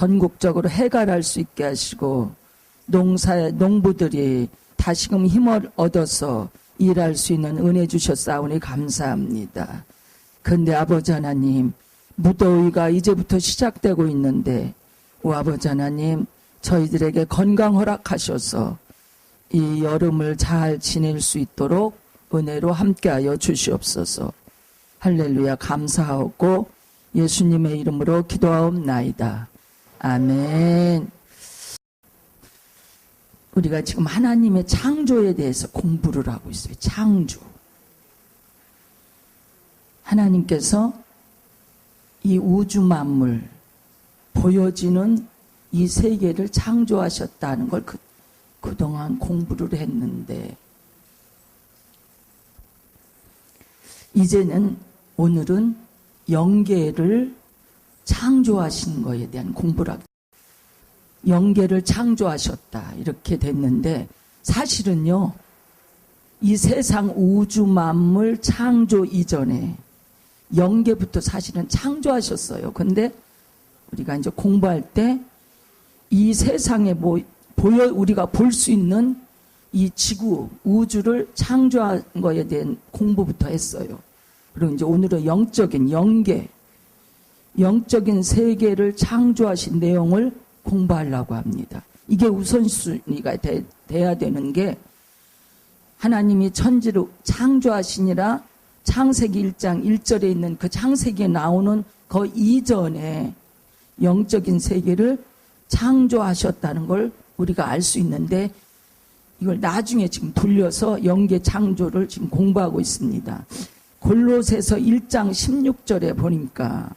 전국적으로 해갈할 수 있게 하시고 농부들이 다시금 힘을 얻어서 일할 수 있는 은혜 주셨사오니 감사합니다. 근데 아버지 하나님, 무더위가 이제부터 시작되고 있는데 오 아버지 하나님, 저희들에게 건강 허락하셔서 이 여름을 잘 지낼 수 있도록 은혜로 함께하여 주시옵소서. 할렐루야. 감사하고 예수님의 이름으로 기도하옵나이다. 아멘. 우리가 지금 하나님의 창조에 대해서 공부를 하고 있어요. 창조. 하나님께서 이 우주 만물, 보여지는 이 세계를 창조하셨다는 걸 그동안 공부를 했는데, 이제는 오늘은 영계를 창조하신 거에 대한 공부를 하고, 영계를 창조하셨다 이렇게 됐는데, 사실은요 이 세상 우주 만물 창조 이전에 영계부터 사실은 창조하셨어요. 근데 우리가 이제 공부할 때 이 세상에 우리가 볼 수 있는 이 지구, 우주를 창조한 거에 대한 공부부터 했어요. 그리고 이제 오늘은 영적인 영계, 영적인 세계를 창조하신 내용을 공부하려고 합니다. 이게 우선순위가 돼야 되는 게, 하나님이 천지를 창조하시니라 창세기 1장 1절에 있는 그 창세기에 나오는 그 이전에 영적인 세계를 창조하셨다는 걸 우리가 알 수 있는데, 이걸 나중에 지금 돌려서 영계 창조를 지금 공부하고 있습니다. 골로새서 1장 16절에 보니까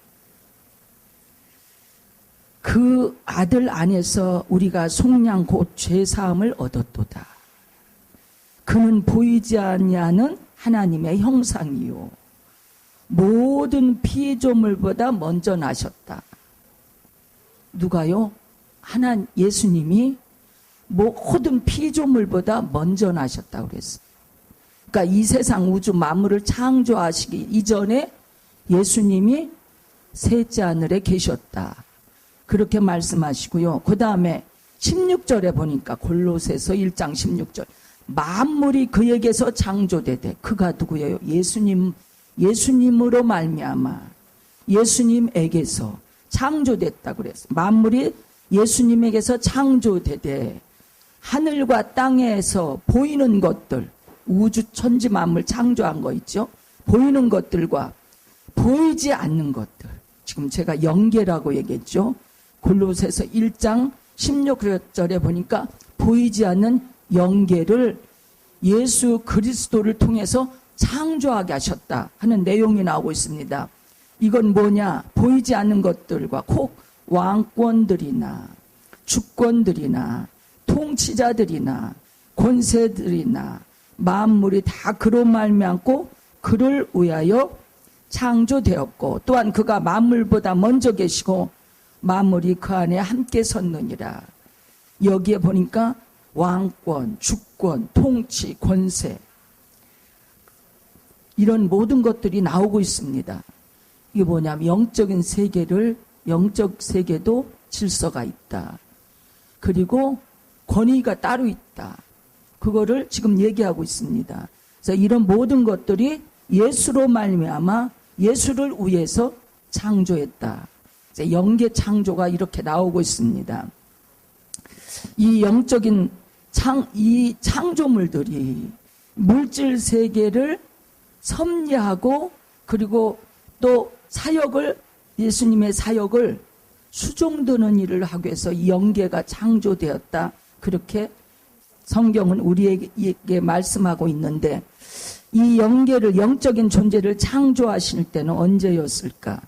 그 아들 안에서 우리가 속량 곧 죄사함을 얻었도다. 그는 보이지 아니하는 하나님의 형상이요 모든 피조물보다 먼저 나셨다. 누가요? 예수님이 모든 피조물보다 먼저 나셨다고 그랬어요. 그러니까 이 세상 우주 만물을 창조하시기 이전에 예수님이 셋째 하늘에 계셨다. 그렇게 말씀하시고요. 그 다음에 16절에 보니까 골로새서 1장 16절, 만물이 그에게서 창조되되, 그가 누구예요? 예수님으로 말미암아 예수님에게서 창조됐다고 그랬어요. 만물이 예수님에게서 창조되되, 하늘과 땅에서 보이는 것들, 우주 천지 만물 창조한 거 있죠? 보이는 것들과 보이지 않는 것들, 지금 제가 영계라고 얘기했죠? 골로새서 1장 16절에 보니까 보이지 않는 영계를 예수 그리스도를 통해서 창조하게 하셨다 하는 내용이 나오고 있습니다. 이건 뭐냐? 보이지 않는 것들과 꼭 왕권들이나 주권들이나 통치자들이나 권세들이나 만물이 다 그로 말미암고 그를 위하여 창조되었고, 또한 그가 만물보다 먼저 계시고 만물이 그 안에 함께 섰느니라. 여기에 보니까 왕권, 주권, 통치, 권세, 이런 모든 것들이 나오고 있습니다. 이게 뭐냐면 영적 세계도 질서가 있다. 그리고 권위가 따로 있다. 그거를 지금 얘기하고 있습니다. 그래서 이런 모든 것들이 예수로 말미암아 예수를 위해서 창조했다. 영계 창조가 이렇게 나오고 있습니다. 이 영적인 이 창조물들이 물질 세계를 섭리하고, 그리고 또 예수님의 사역을 수종드는 일을 하기 위해서 이 영계가 창조되었다. 그렇게 성경은 우리에게 말씀하고 있는데, 이 영적인 존재를 창조하실 때는 언제였을까?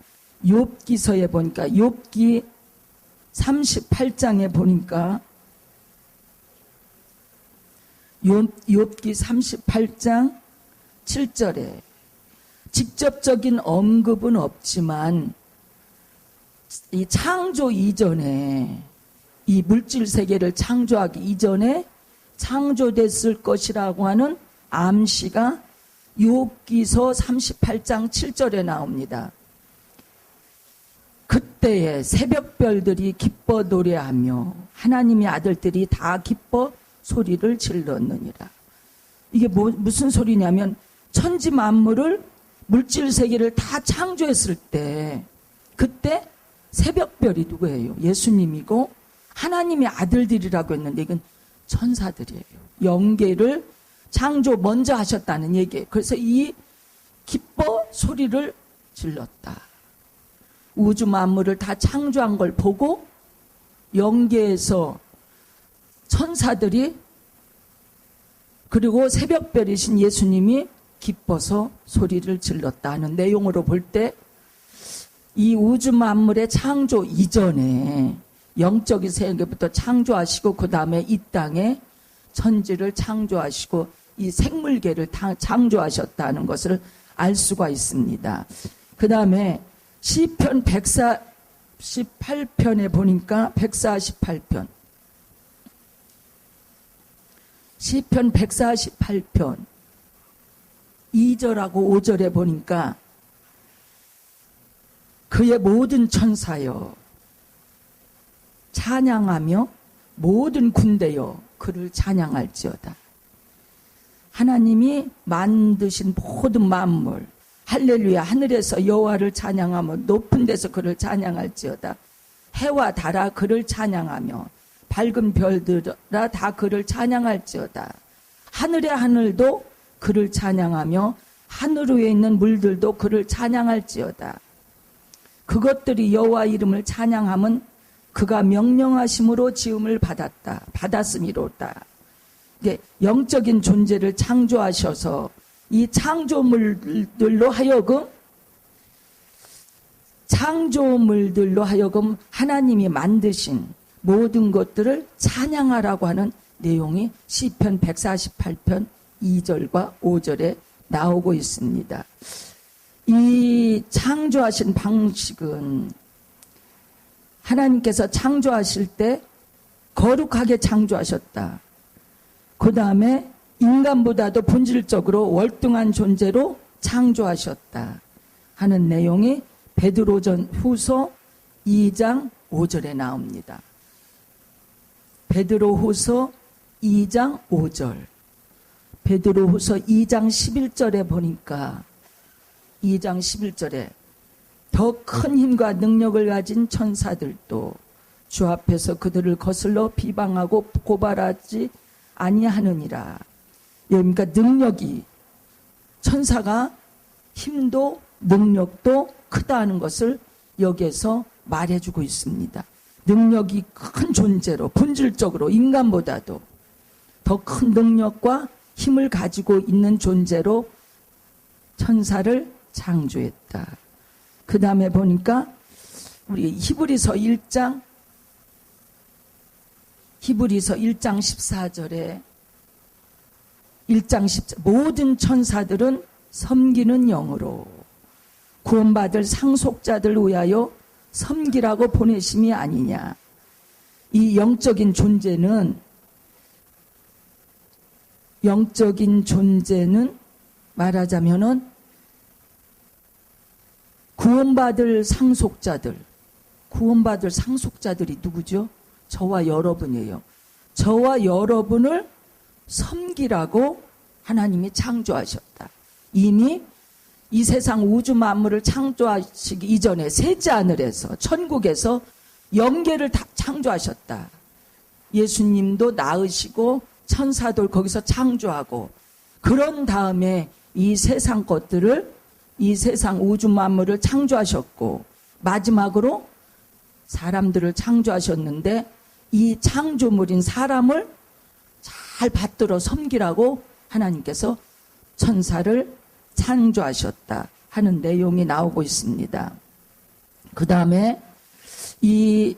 욥기서에 보니까, 욥기 38장에 보니까, 욥기 38장 7절에 직접적인 언급은 없지만, 이 창조 이전에, 이 물질 세계를 창조하기 이전에 창조됐을 것이라고 하는 암시가 욥기서 38장 7절에 나옵니다. 그때에 새벽별들이 기뻐 노래하며 하나님의 아들들이 다 기뻐 소리를 질렀느니라. 이게 무슨 소리냐면 천지 만물을 물질 세계를 다 창조했을 때 그때 새벽별이 누구예요? 예수님이고 하나님의 아들들이라고 했는데 이건 천사들이에요. 영계를 창조 먼저 하셨다는 얘기예요. 그래서 이 기뻐 소리를 질렀다. 우주 만물을 다 창조한 걸 보고 영계에서 천사들이 그리고 새벽별이신 예수님이 기뻐서 소리를 질렀다 하는 내용으로 볼 때 이 우주 만물의 창조 이전에 영적인 세계부터 창조하시고 그 다음에 이 땅에 천지를 창조하시고 이 생물계를 창조하셨다는 것을 알 수가 있습니다. 그 다음에 시편 148편에 보니까 148편 시편 148편 2절하고 5절에 보니까 그의 모든 천사여 찬양하며 모든 군대여 그를 찬양할지어다. 하나님이 만드신 모든 만물 할렐루야 하늘에서 여호와를 찬양하며 높은 데서 그를 찬양할지어다. 해와 달아 그를 찬양하며 밝은 별들아 다 그를 찬양할지어다. 하늘의 하늘도 그를 찬양하며 하늘 위에 있는 물들도 그를 찬양할지어다. 그것들이 여호와 이름을 찬양함은 그가 명령하심으로 지음을 받았음이로다. 영적인 존재를 창조하셔서 이 창조물들로 하여금 하나님이 만드신 모든 것들을 찬양하라고 하는 내용이 시편 148편 2절과 5절에 나오고 있습니다. 이 창조하신 방식은 하나님께서 창조하실 때 거룩하게 창조하셨다. 그 다음에 인간보다도 본질적으로 월등한 존재로 창조하셨다 하는 내용이 베드로전 후서 2장 5절에 나옵니다. 베드로 후서 2장 5절 베드로 후서 2장 11절에 보니까 2장 11절에 더 큰 힘과 능력을 가진 천사들도 주 앞에서 그들을 거슬러 비방하고 고발하지 아니하느니라. 그러니까 능력이 천사가 힘도 능력도 크다는 것을 여기에서 말해주고 있습니다. 능력이 큰 존재로 본질적으로 인간보다도 더 큰 능력과 힘을 가지고 있는 존재로 천사를 창조했다. 그 다음에 보니까 우리 히브리서 1장 14절에 1장 10절 모든 천사들은 섬기는 영으로 구원받을 상속자들 위하여 섬기라고 보내심이 아니냐. 이 영적인 존재는 말하자면은 구원받을 상속자들이 누구죠? 저와 여러분이에요. 저와 여러분을 섬기라고 하나님이 창조하셨다. 이미 이 세상 우주 만물을 창조하시기 이전에 셋째 하늘에서 천국에서 영계를 다 창조하셨다. 예수님도 낳으시고 천사들 거기서 창조하고 그런 다음에 이 세상 것들을 이 세상 우주 만물을 창조하셨고 마지막으로 사람들을 창조하셨는데 이 창조물인 사람을 잘 받들어 섬기라고 하나님께서 천사를 창조하셨다 하는 내용이 나오고 있습니다. 그 다음에 이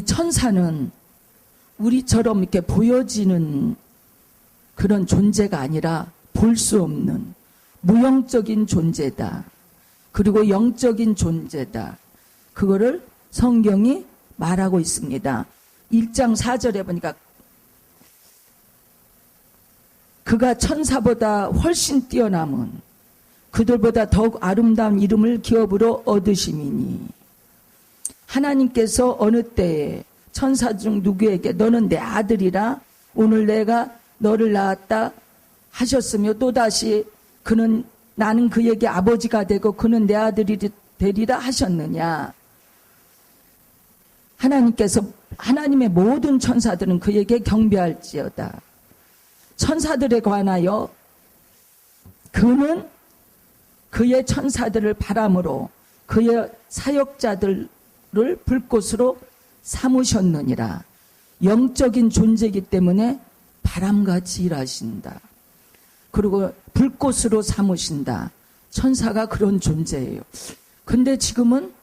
천사는 우리처럼 이렇게 보여지는 그런 존재가 아니라 볼 수 없는 무형적인 존재다. 그리고 영적인 존재다. 그거를 성경이 말하고 있습니다. 1장 4절에 보니까 그가 천사보다 훨씬 뛰어남은 그들보다 더욱 아름다운 이름을 기업으로 얻으심이니 하나님께서 어느 때에 천사 중 누구에게 너는 내 아들이라 오늘 내가 너를 낳았다 하셨으며 또다시 나는 그에게 아버지가 되고 그는 내 아들이 되리라 하셨느냐. 하나님의 모든 천사들은 그에게 경배할지어다. 천사들에 관하여 그는 그의 천사들을 바람으로 그의 사역자들을 불꽃으로 삼으셨느니라. 영적인 존재이기 때문에 바람같이 일하신다. 그리고 불꽃으로 삼으신다. 천사가 그런 존재예요. 근데 지금은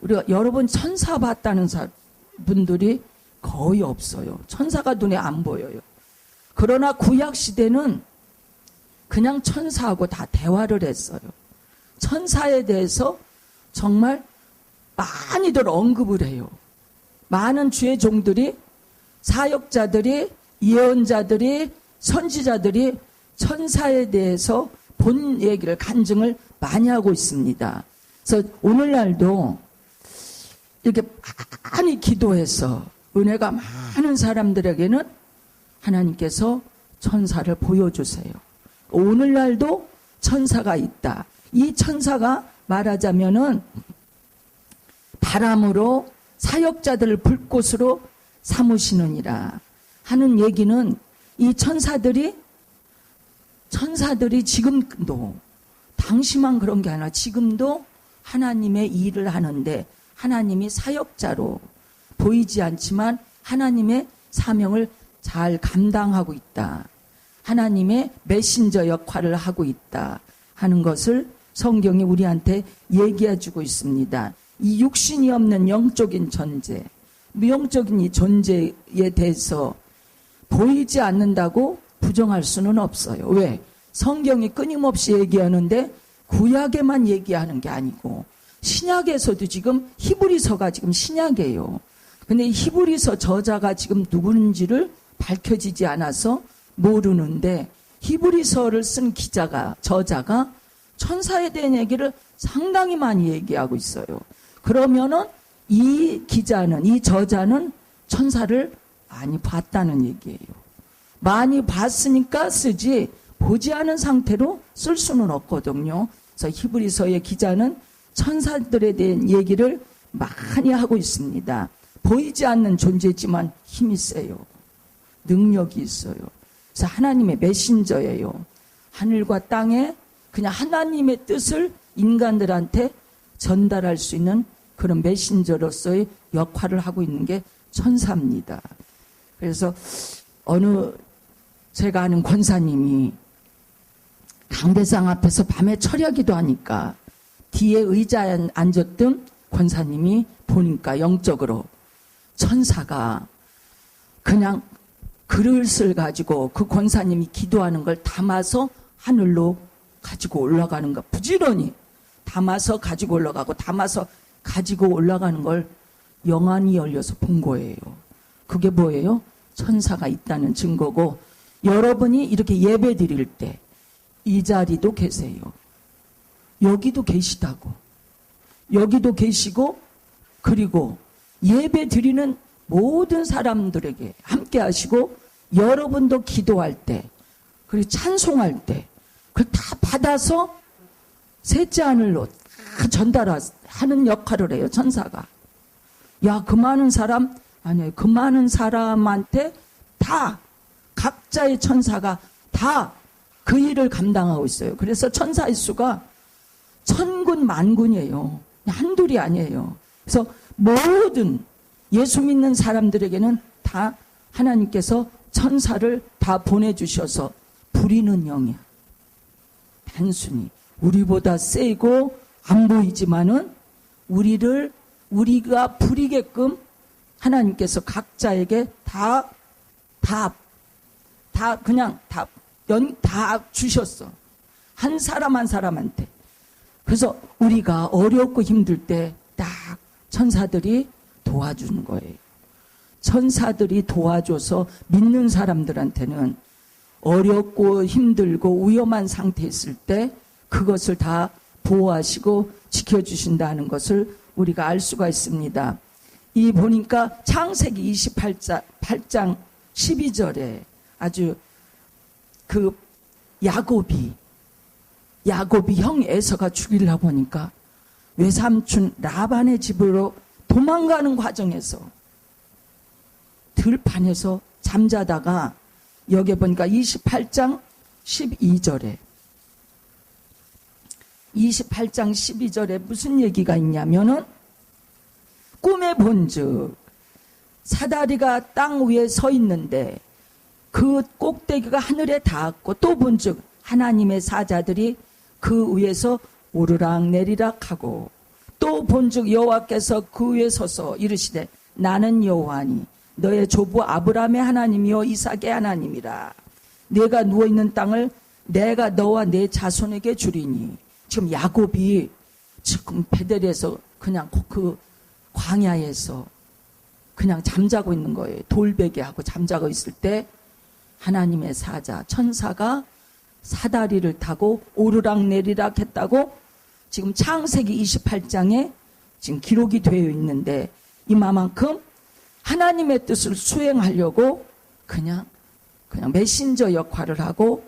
우리가 여러분 천사 봤다는 분들이 거의 없어요. 천사가 눈에 안 보여요. 그러나 구약 시대는 그냥 천사하고 다 대화를 했어요. 천사에 대해서 정말 많이들 언급을 해요. 많은 주의 종들이, 사역자들이, 예언자들이, 선지자들이 천사에 대해서 본 얘기를, 간증을 많이 하고 있습니다. 그래서 오늘날도 이렇게 많이 기도해서 은혜가 많은 사람들에게는 하나님께서 천사를 보여주세요. 오늘날도 천사가 있다. 이 천사가 말하자면은 바람으로 사역자들을 불꽃으로 삼으시느니라 하는 얘기는 이 천사들이 지금도, 당시만 그런 게 아니라 지금도 하나님의 일을 하는데 하나님이 사역자로 보이지 않지만 하나님의 사명을 잘 감당하고 있다. 하나님의 메신저 역할을 하고 있다 하는 것을 성경이 우리한테 얘기해 주고 있습니다. 이 육신이 없는 영적인 존재, 무영적인 이 존재에 대해서 보이지 않는다고 부정할 수는 없어요. 왜? 성경이 끊임없이 얘기하는데 구약에만 얘기하는 게 아니고 신약에서도 지금 히브리서가 지금 신약이에요. 근데 이 히브리서 저자가 지금 누구인지를 밝혀지지 않아서 모르는데 히브리서를 쓴 저자가 천사에 대한 얘기를 상당히 많이 얘기하고 있어요. 그러면은 이 저자는 천사를 많이 봤다는 얘기예요. 많이 봤으니까 쓰지 보지 않은 상태로 쓸 수는 없거든요. 그래서 히브리서의 기자는 천사들에 대한 얘기를 많이 하고 있습니다. 보이지 않는 존재지만 힘이 세요. 능력이 있어요. 그래서 하나님의 메신저예요. 하늘과 땅에 그냥 하나님의 뜻을 인간들한테 전달할 수 있는 그런 메신저로서의 역할을 하고 있는 게 천사입니다. 그래서 제가 아는 권사님이 강대상 앞에서 밤에 철야기도 하니까 뒤에 의자에 앉았던 권사님이 보니까 영적으로 천사가 그냥 그릇을 가지고 그 권사님이 기도하는 걸 담아서 하늘로 가지고 올라가는 거 부지런히 담아서 가지고 올라가고 담아서 가지고 올라가는 걸 영안이 열려서 본 거예요. 그게 뭐예요? 천사가 있다는 증거고 여러분이 이렇게 예배 드릴 때 이 자리도 계세요. 여기도 계시다고. 여기도 계시고 그리고 예배 드리는 모든 사람들에게 함께 하시고 여러분도 기도할 때 그리고 찬송할 때 그걸 다 받아서 셋째 하늘로 다 전달하는 역할을 해요. 천사가. 야, 그 많은 사람 아니에요. 그 많은 사람한테 다 각자의 천사가 다 그 일을 감당하고 있어요. 그래서 천사의 수가 천군 만군이에요. 한둘이 아니에요. 그래서 모든 예수 믿는 사람들에게는 다 하나님께서 천사를 다 보내주셔서 부리는 영이야. 단순히 우리보다 세고 안 보이지만은 우리가 부리게끔 하나님께서 각자에게 다 주셨어. 한 사람 한 사람한테. 그래서 우리가 어렵고 힘들 때 딱 천사들이 도와주는 거예요. 천사들이 도와줘서 믿는 사람들한테는 어렵고 힘들고 위험한 상태에 있을 때 그것을 다 보호하시고 지켜주신다는 것을 우리가 알 수가 있습니다. 이 보니까 창세기 28장 12절에 아주 그 야곱이 형 에서가 죽이려고 하니까 외삼촌 라반의 집으로 도망가는 과정에서 들판에서 잠자다가 여기 보니까 28장 12절에 무슨 얘기가 있냐면은 꿈에 본즉 사다리가 땅 위에 서 있는데 그 꼭대기가 하늘에 닿았고 또 본즉 하나님의 사자들이 그 위에서 오르락 내리락 하고 또 본즉 여호와께서 그 위에 서서 이르시되 나는 여호와니 너의 조부 아브라함의 하나님이요 이삭의 하나님이라. 네가 누워있는 땅을 내가 너와 네 자손에게 주리니. 지금 야곱이 지금 베델에서 그냥 그 광야에서 그냥 잠자고 있는 거예요. 돌베개하고 잠자고 있을 때 하나님의 사자 천사가 사다리를 타고 오르락 내리락 했다고 지금 창세기 28장에 지금 기록이 되어 있는데 이만큼 하나님의 뜻을 수행하려고 그냥 메신저 역할을 하고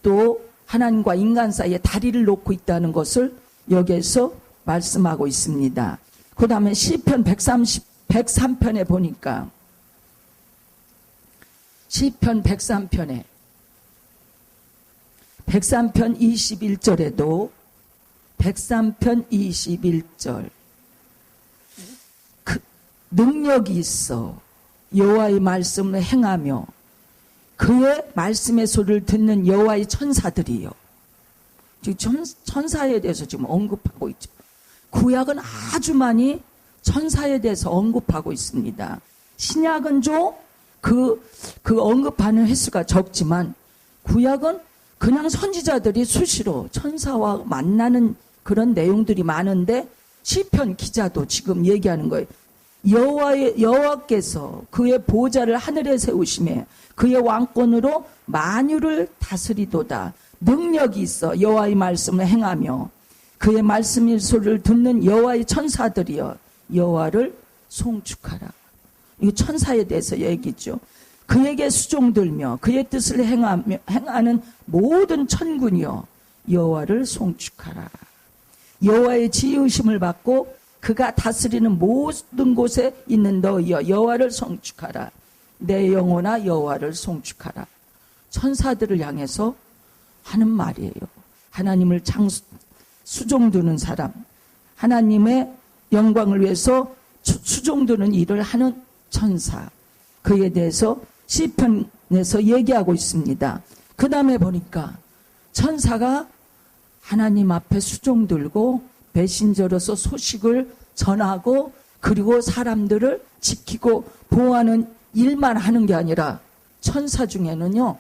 또 하나님과 인간 사이에 다리를 놓고 있다는 것을 여기에서 말씀하고 있습니다. 그 다음에 시편 103편에 보니까 시편 103편 21절에도 103편 21절 그 능력이 있어 여호와의 말씀을 행하며 그의 말씀의 소리를 듣는 여호와의 천사들이요. 지금 천사에 대해서 지금 언급하고 있죠. 구약은 아주 많이 천사에 대해서 언급하고 있습니다. 신약은 좀 그 언급하는 횟수가 적지만 구약은 그냥 선지자들이 수시로 천사와 만나는 그런 내용들이 많은데 시편 기자도 지금 얘기하는 거예요. 여호와께서 그의 보좌를 하늘에 세우시며 그의 왕권으로 만유를 다스리도다. 능력이 있어 여호와의 말씀을 행하며 그의 말씀의 소리를 듣는 여호와의 천사들이여 여호와를 송축하라. 이 천사에 대해서 얘기죠. 그에게 수종들며 그의 뜻을 행하는 모든 천군이여 여호와를 송축하라. 여호와의 지으심을 받고 그가 다스리는 모든 곳에 있는 너희여 여호와를 송축하라. 내 영혼아 여호와를 송축하라. 천사들을 향해서 하는 말이에요. 하나님을 수종드는 사람, 하나님의 영광을 위해서 수종드는 일을 하는 천사, 그에 대해서 시편에서 얘기하고 있습니다. 그 다음에 보니까 천사가 하나님 앞에 수종들고 메신저로서 소식을 전하고 그리고 사람들을 지키고 보호하는 일만 하는 게 아니라 천사 중에는요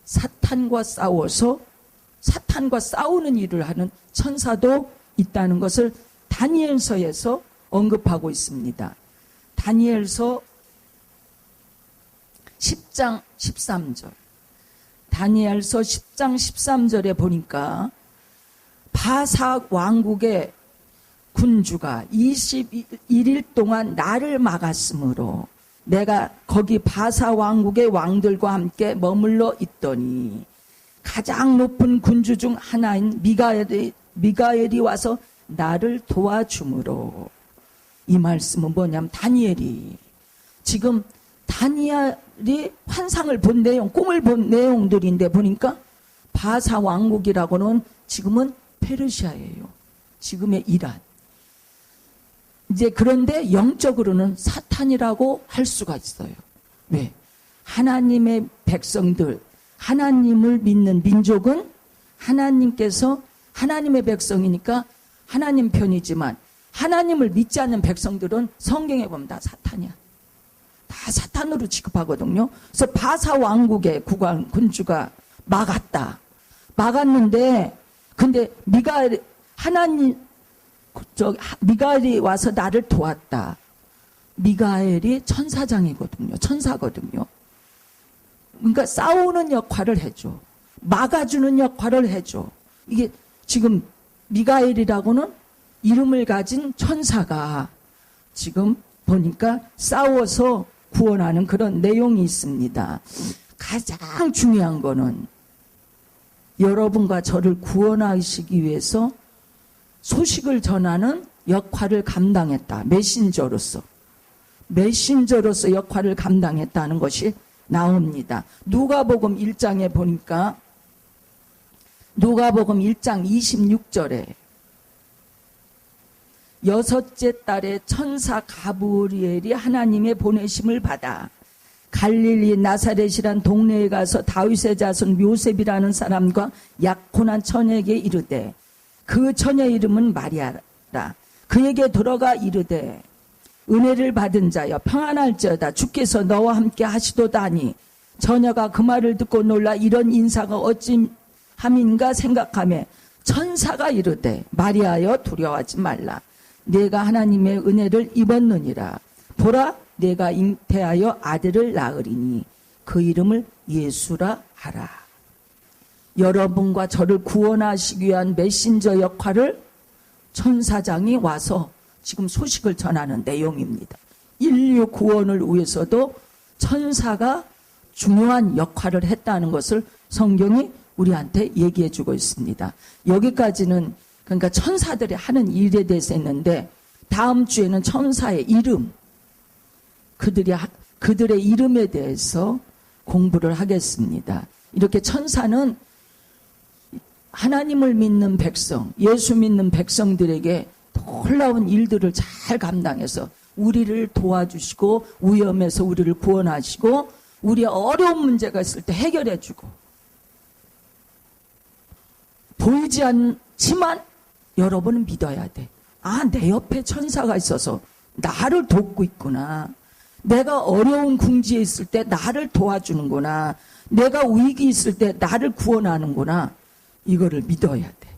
사탄과 싸우는 일을 하는 천사도 있다는 것을 다니엘서에서 언급하고 있습니다. 다니엘서 10장 13절 다니엘서 10장 13절에 보니까 바사 왕국의 군주가 21일 동안 나를 막았으므로 내가 거기 바사 왕국의 왕들과 함께 머물러 있더니 가장 높은 군주 중 하나인 미가엘이 와서 나를 도와주므로. 이 말씀은 뭐냐면 다니엘이 지금 다니엘이 환상을 본 내용, 꿈을 본 내용들인데 보니까 바사 왕국이라고는 지금은 페르시아예요. 지금의 이란. 이제 그런데 영적으로는 사탄이라고 할 수가 있어요. 왜? 하나님의 백성들, 하나님을 믿는 민족은 하나님께서 하나님의 백성이니까 하나님 편이지만 하나님을 믿지 않는 백성들은 성경에 보면 다 사탄이야. 다 사탄으로 취급하거든요. 그래서 바사 왕국의 군주가 막았는데 근데 미가엘이 와서 나를 도왔다. 미가엘이 천사거든요. 그러니까 싸우는 역할을 해줘. 막아주는 역할을 해줘. 이게 지금 미가엘이라고는 이름을 가진 천사가 지금 보니까 싸워서 구원하는 그런 내용이 있습니다. 가장 중요한 거는 여러분과 저를 구원하시기 위해서 소식을 전하는 역할을 감당했다. 메신저로서 역할을 감당했다는 것이 나옵니다. 누가복음 1장에 보니까 누가복음 1장 26절에 여섯째 달에 천사 가브리엘이 하나님의 보내심을 받아 갈릴리 나사렛이란 동네에 가서 다윗의 자손 요셉이라는 사람과 약혼한 처녀에게 이르되 그 처녀 이름은 마리아라. 그에게 들어가 이르되 은혜를 받은 자여 평안할지어다 주께서 너와 함께 하시도다 하니 처녀가 그 말을 듣고 놀라 이런 인사가 어찌함인가 생각하며 천사가 이르되 마리아여 두려워하지 말라. 내가 하나님의 은혜를 입었느니라. 보라 내가 잉태하여 아들을 낳으리니 그 이름을 예수라 하라. 여러분과 저를 구원하시기 위한 메신저 역할을 천사장이 와서 지금 소식을 전하는 내용입니다. 인류 구원을 위해서도 천사가 중요한 역할을 했다는 것을 성경이 우리한테 얘기해 주고 있습니다. 여기까지는 그러니까 천사들이 하는 일에 대해서 했는데 다음 주에는 천사의 이름, 그들의 이름에 대해서 공부를 하겠습니다. 이렇게 천사는 하나님을 믿는 백성, 예수 믿는 백성들에게 놀라운 일들을 잘 감당해서 우리를 도와주시고 위험에서 우리를 구원하시고 우리의 어려운 문제가 있을 때 해결해주고 보이지 않지만 여러분은 믿어야 돼. 아, 내 옆에 천사가 있어서 나를 돕고 있구나. 내가 어려운 궁지에 있을 때 나를 도와주는구나. 내가 위기 있을 때 나를 구원하는구나. 이거를 믿어야 돼.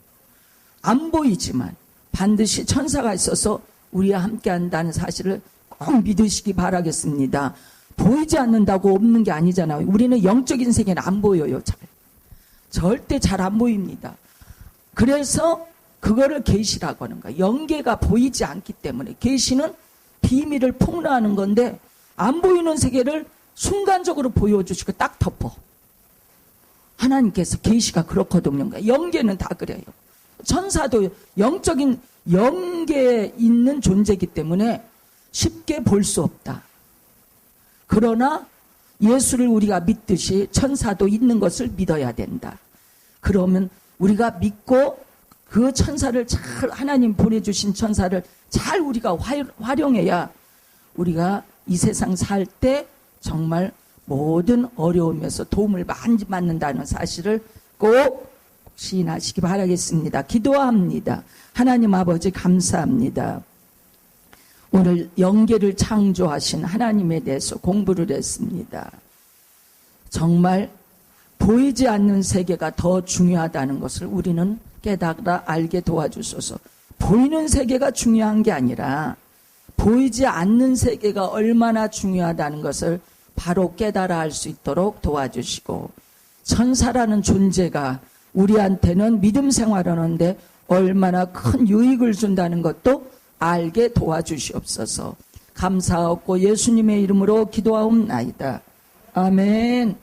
안 보이지만 반드시 천사가 있어서 우리와 함께 한다는 사실을 꼭 믿으시기 바라겠습니다. 보이지 않는다고 없는 게 아니잖아요. 우리는 영적인 세계는 안 보여요. 절대 잘 안 보입니다. 그래서 그거를 계시라고 하는 거야. 영계가 보이지 않기 때문에 계시는 비밀을 폭로하는 건데 안 보이는 세계를 순간적으로 보여주시고 딱 덮어. 하나님께서 계시가 그렇거든요. 영계는 다 그래요. 천사도 영적인 영계에 있는 존재이기 때문에 쉽게 볼 수 없다. 그러나 예수를 우리가 믿듯이 천사도 있는 것을 믿어야 된다. 그러면 우리가 믿고 그 천사를 잘 하나님 보내주신 천사를 잘 우리가 활용해야 우리가 이 세상 살 때 정말 모든 어려움에서 도움을 많이 받는다는 사실을 꼭 시인하시기 바라겠습니다. 기도합니다. 하나님 아버지 감사합니다. 오늘 영계를 창조하신 하나님에 대해서 공부를 했습니다. 정말 보이지 않는 세계가 더 중요하다는 것을 우리는 깨달아 알게 도와주소서. 보이는 세계가 중요한 게 아니라 보이지 않는 세계가 얼마나 중요하다는 것을 바로 깨달아 알 수 있도록 도와주시고 천사라는 존재가 우리한테는 믿음 생활하는데 얼마나 큰 유익을 준다는 것도 알게 도와주시옵소서. 감사하고 예수님의 이름으로 기도하옵나이다. 아멘.